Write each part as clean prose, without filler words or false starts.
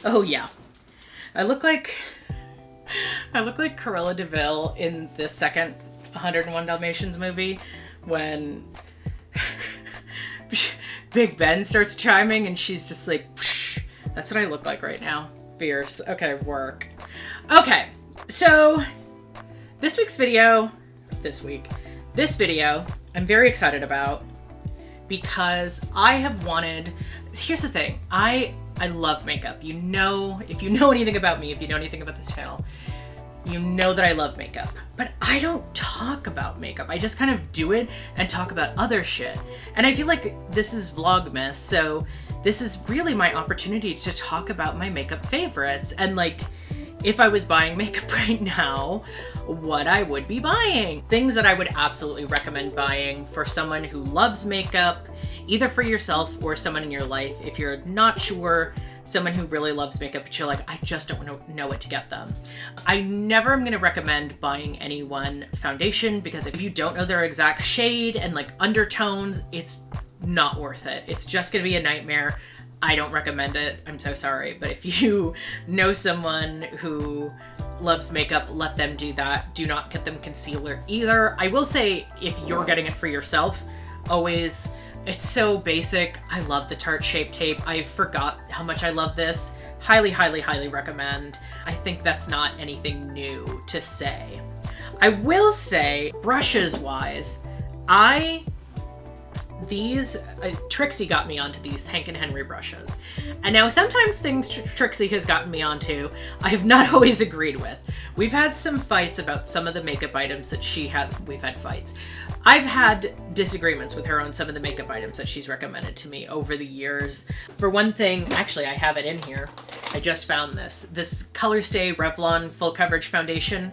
Oh yeah. I look like Cruella Deville in the second 101 Dalmatians movie when Big Ben starts chiming and she's just like, psh. That's what I look like right now. Fierce. Okay, work. Okay, so this video, I'm very excited about because I have wanted, here's the thing, I love makeup. You know, if you know anything about me, if you know anything about this channel, you know that I love makeup, but I don't talk about makeup. I just kind of do it and talk about other shit. And I feel like this is Vlogmas, so this is really my opportunity to talk about my makeup favorites and like, if I was buying makeup right now, what I would be buying. Things that I would absolutely recommend buying for someone who loves makeup, either for yourself or someone in your life. If you're not sure, someone who really loves makeup, but you're like, I just don't know what to get them. I never am gonna recommend buying anyone foundation because if you don't know their exact shade and like undertones, it's not worth it. It's just gonna be a nightmare. I don't recommend it. I'm so sorry. But if you know someone who loves makeup, let them do that. Do not get them concealer either. I will say if you're getting it for yourself, always, it's so basic. I love the Tarte Shape Tape. I forgot how much I love this. Highly, highly, highly recommend. I think that's not anything new to say. I will say, brushes wise, Trixie got me onto these Hank and Henry brushes. And now sometimes things Trixie has gotten me onto, I have not always agreed with. We've had some fights about some of the makeup items that she had. We've had fights. I've had disagreements with her on some of the makeup items that she's recommended to me over the years. For one thing, actually I have it in here. I just found this. This Colorstay Revlon Full Coverage Foundation.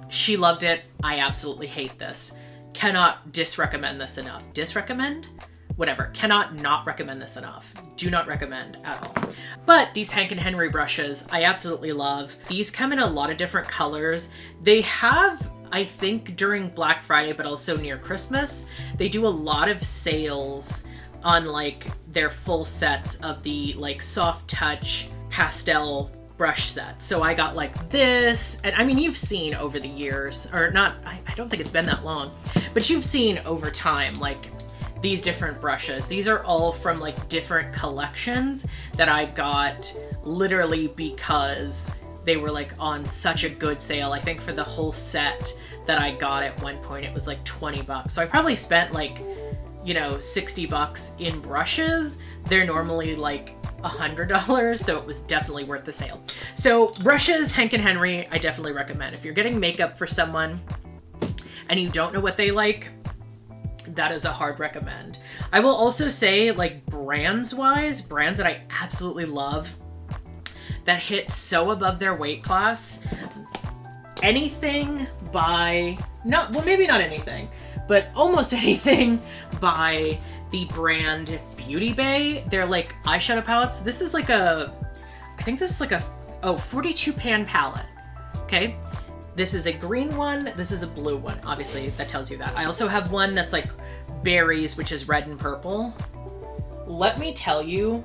She loved it. I absolutely hate this. Cannot disrecommend this enough. Disrecommend? Whatever. Cannot not recommend this enough. Do not recommend at all. But these Hank and Henry brushes, I absolutely love. These come in a lot of different colors. They have, I think, during Black Friday, but also near Christmas, they do a lot of sales on like their full sets of the like soft touch pastel brush set. So I got like this, and I mean, you've seen over the years, or not, I don't think it's been that long, but you've seen over time, like these different brushes. These are all from like different collections that I got literally because they were like on such a good sale. I think for the whole set that I got at one point, it was like 20 bucks. So I probably spent like, you know, 60 bucks in brushes. They're normally like $100, so it was definitely worth the sale. So brushes, Hank and Henry, I definitely recommend. If you're getting makeup for someone and you don't know what they like, that is a hard recommend. I will also say, like, brands wise, brands that I absolutely love that hit so above their weight class, anything by, maybe not anything, but almost anything by the brand Beauty Bay. They're like eyeshadow palettes. This is like I think this is like a 42 pan palette. Okay. This is a green one. This is a blue one. Obviously that tells you that. I also have one that's like berries, which is red and purple. Let me tell you,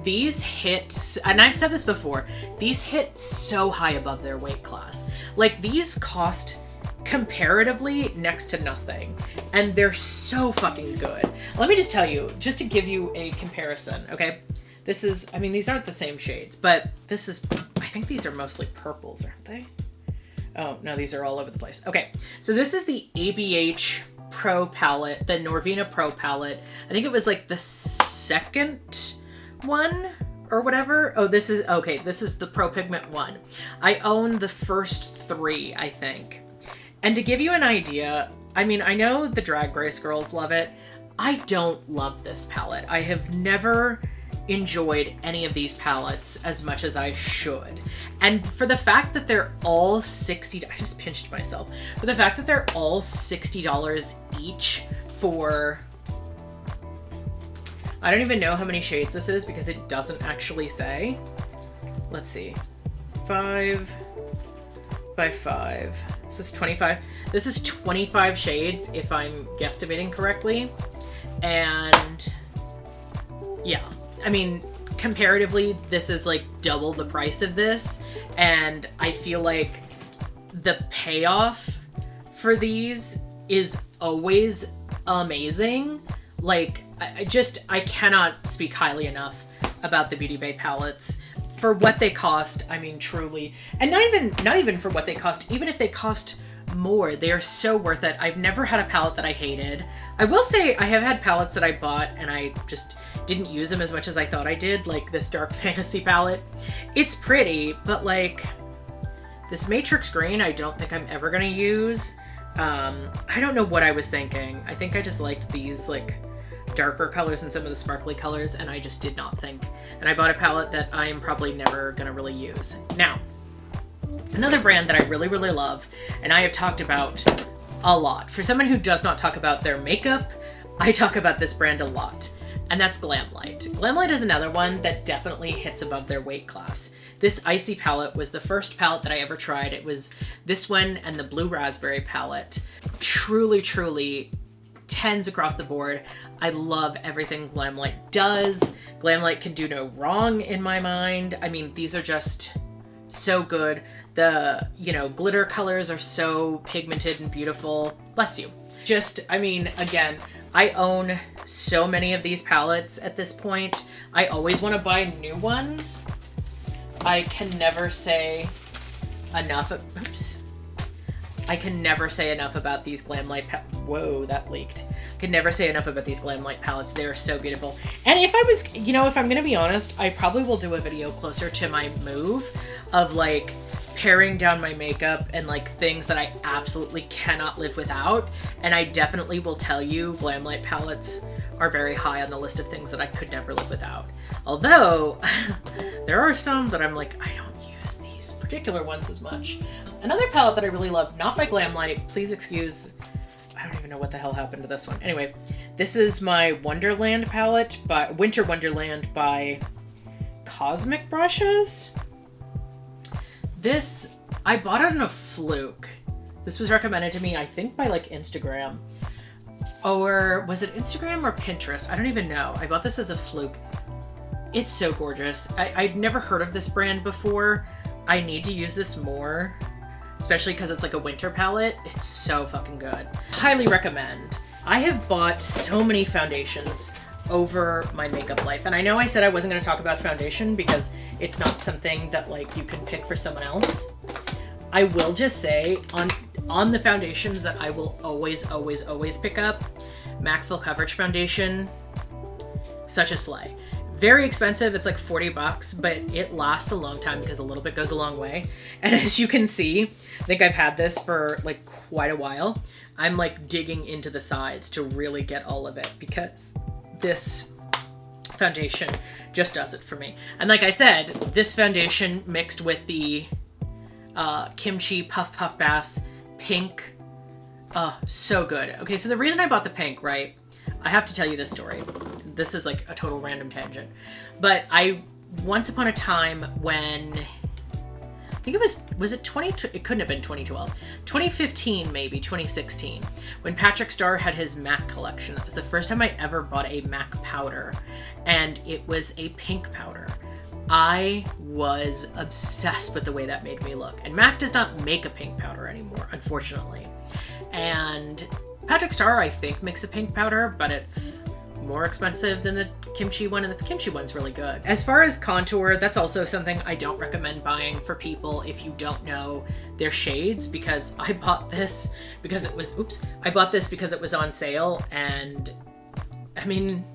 these hit, and I've said this before, these hit so high above their weight class. Like these cost comparatively next to nothing, and they're so fucking good. Let me just tell you, just to give you a comparison, okay? This is, I mean, these aren't the same shades, but this is, I think these are mostly purples, aren't they? Oh, no, these are all over the place. Okay, so this is the ABH Pro palette, the Norvina Pro palette. I think it was like the second one or whatever. Oh, this is, okay, this is the Pro Pigment one. I own the first three, I think. And to give you an idea, I mean, I know the Drag Race girls love it. I don't love this palette. I have never enjoyed any of these palettes as much as I should. And for the fact that they're all $60, I just pinched myself. For the fact that they're all $60 each for, I don't even know how many shades this is because it doesn't actually say. Let's see, 5 by 5. This is 25. This is 25 shades if I'm guesstimating correctly. And yeah, I mean, comparatively, this is like double the price of this, and I feel like the payoff for these is always amazing. Like, I cannot speak highly enough about the Beauty Bay palettes. For what they cost, I mean, truly, and not even for what they cost, even if they cost more, they are so worth it. I've never had a palette that I hated. I will say I have had palettes that I bought and I just didn't use them as much as I thought I did, like this Dark Fantasy palette. It's pretty, but like this Matrix Green, I don't think I'm ever gonna use. I don't know what I was thinking. I think I just liked these like darker colors and some of the sparkly colors, and I just did not think. And I bought a palette that I am probably never gonna really use. Now, another brand that I really, really love, and I have talked about a lot. For someone who does not talk about their makeup, I talk about this brand a lot, and that's Glamlite. Glamlite is another one that definitely hits above their weight class. This Icy palette was the first palette that I ever tried. It was this one and the Blue Raspberry palette. Truly, truly 10s across the board. I love everything Glamlite does. Glamlite can do no wrong in my mind. I mean, these are just so good. The, you know, glitter colors are so pigmented and beautiful. Bless you. Just, I mean, again, I own so many of these palettes at this point. I always want to buy new ones. I can never say enough. Oops. I can never say enough about these Glamlite whoa, that leaked. I can never say enough about these Glamlite palettes. They are so beautiful. And if I was, you know, if I'm gonna be honest, I probably will do a video closer to my move of like paring down my makeup and like things that I absolutely cannot live without. And I definitely will tell you Glamlite palettes are very high on the list of things that I could never live without. Although there are some that I'm like, I don't use these particular ones as much. Another palette that I really love, not by Glamlite, please excuse, I don't even know what the hell happened to this one. Anyway, this is my Wonderland palette, by Winter Wonderland by Cosmic Brushes. This, I bought it on a fluke. This was recommended to me, I think by like Instagram. Or was it Instagram or Pinterest? I don't even know. I bought this as a fluke. It's so gorgeous. I'd never heard of this brand before. I need to use this more, especially because it's like a winter palette. It's so fucking good. Highly recommend. I have bought so many foundations over my makeup life. And I know I said I wasn't going to talk about foundation because it's not something that like you can pick for someone else. I will just say on the foundations that I will always, always, always pick up, MAC Full Coverage Foundation, such a slay. Very expensive, it's like 40 bucks, but it lasts a long time because a little bit goes a long way. And as you can see, I think I've had this for like quite a while. I'm like digging into the sides to really get all of it because this foundation just does it for me. And like I said, this foundation mixed with the Kimchi Puff Puff Bass pink, so good. Okay, so the reason I bought the pink, right? I have to tell you this story. This is like a total random tangent. But once upon a time when, I think it was it 20, it couldn't have been 2012. 2015 maybe, 2016. When Patrick Starr had his MAC collection. That was the first time I ever bought a MAC powder. And it was a pink powder. I was obsessed with the way that made me look. And MAC does not make a pink powder anymore, unfortunately. And Patrick Starr, I think, makes a pink powder, but it's more expensive than the Kimchi one, and the Kimchi one's really good. As far as contour, that's also something I don't recommend buying for people if you don't know their shades, because I bought this because it was, I bought this because it was on sale, and I mean,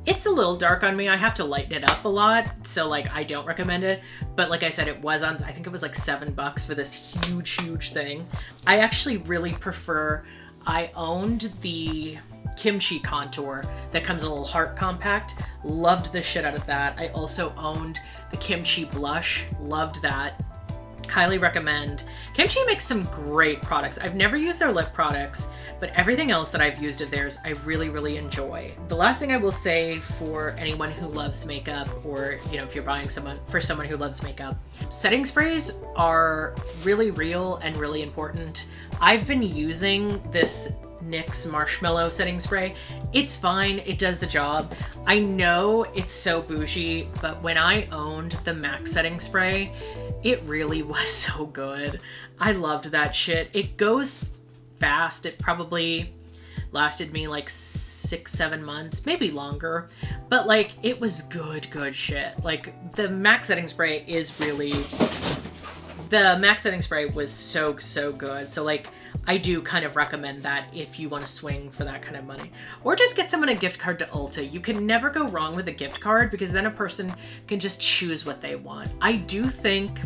it's a little dark on me. I have to lighten it up a lot, so like I don't recommend it. But like I said, it was on, I think it was like $7 for this huge, huge thing. I actually really prefer, I owned the Kimchi contour that comes in a little heart compact. Loved the shit out of that. I also owned the Kimchi blush. Loved that. Highly recommend. Kimchi makes some great products. I've never used their lip products, but everything else that I've used of theirs, I really, really enjoy. The last thing I will say for anyone who loves makeup, or you know, if you're buying for someone who loves makeup, setting sprays are really real and really important. I've been using this NYX Marshmallow Setting Spray. It's fine, it does the job. I know it's so bougie, but when I owned the MAC Setting Spray, it really was so good. I loved that shit. It goes fast. It probably lasted me like 6-7 months, maybe longer, but like it was good shit. Like the MAC Setting Spray is really, the MAC Setting Spray was so good. So like I do kind of recommend that if you want to swing for that kind of money, or just get someone a gift card to Ulta. You can never go wrong with a gift card because then a person can just choose what they want. I do think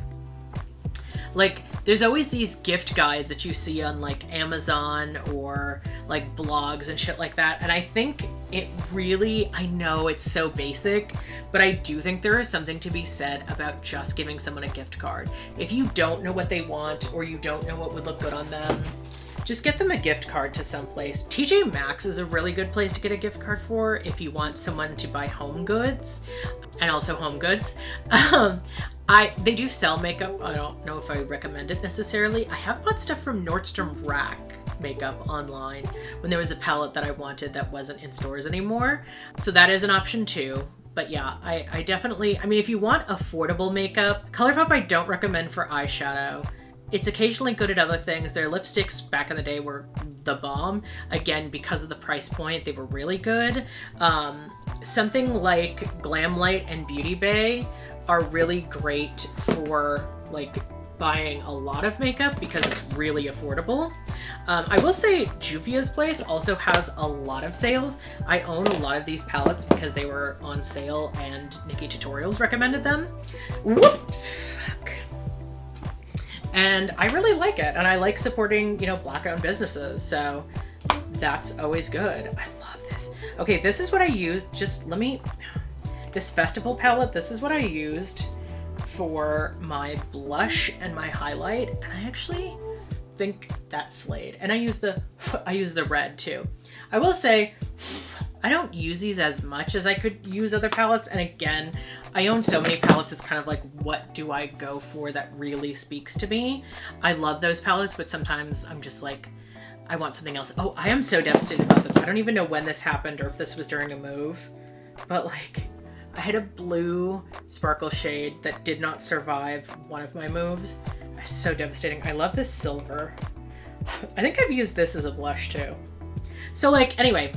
like there's always these gift guides that you see on like Amazon or like blogs and shit like that. And I think it really, I know it's so basic, but I do think there is something to be said about just giving someone a gift card. If you don't know what they want or you don't know what would look good on them, just get them a gift card to someplace. TJ Maxx is a really good place to get a gift card for if you want someone to buy home goods, and also home goods. They do sell makeup. I don't know if I recommend it necessarily. I have bought stuff from Nordstrom Rack makeup online when there was a palette that I wanted that wasn't in stores anymore. So that is an option too. But yeah, I definitely, I mean, if you want affordable makeup, ColourPop I don't recommend for eyeshadow. It's occasionally good at other things. Their lipsticks back in the day were the bomb. Again, because of the price point, they were really good. Something like Glamlight and Beauty Bay are really great for like buying a lot of makeup because it's really affordable. I will say Juvia's Place also has a lot of sales. I own a lot of these palettes because they were on sale and Nikki Tutorials recommended them. Whoop! And I really like it, and I like supporting, you know, Black-owned businesses, so that's always good. I love this. Okay, this is what I used. This festival palette, this is what I used for my blush and my highlight, and I actually think that slayed. And I use the red too. I will say, I don't use these as much as I could use other palettes, and again, I own so many palettes, it's kind of like, what do I go for that really speaks to me? I love those palettes, but sometimes I'm just like, I want something else. Oh, I am so devastated about this. I don't even know when this happened or if this was during a move, but like, I had a blue sparkle shade that did not survive one of my moves. It's so devastating. I love this silver. I think I've used this as a blush too. So like, anyway,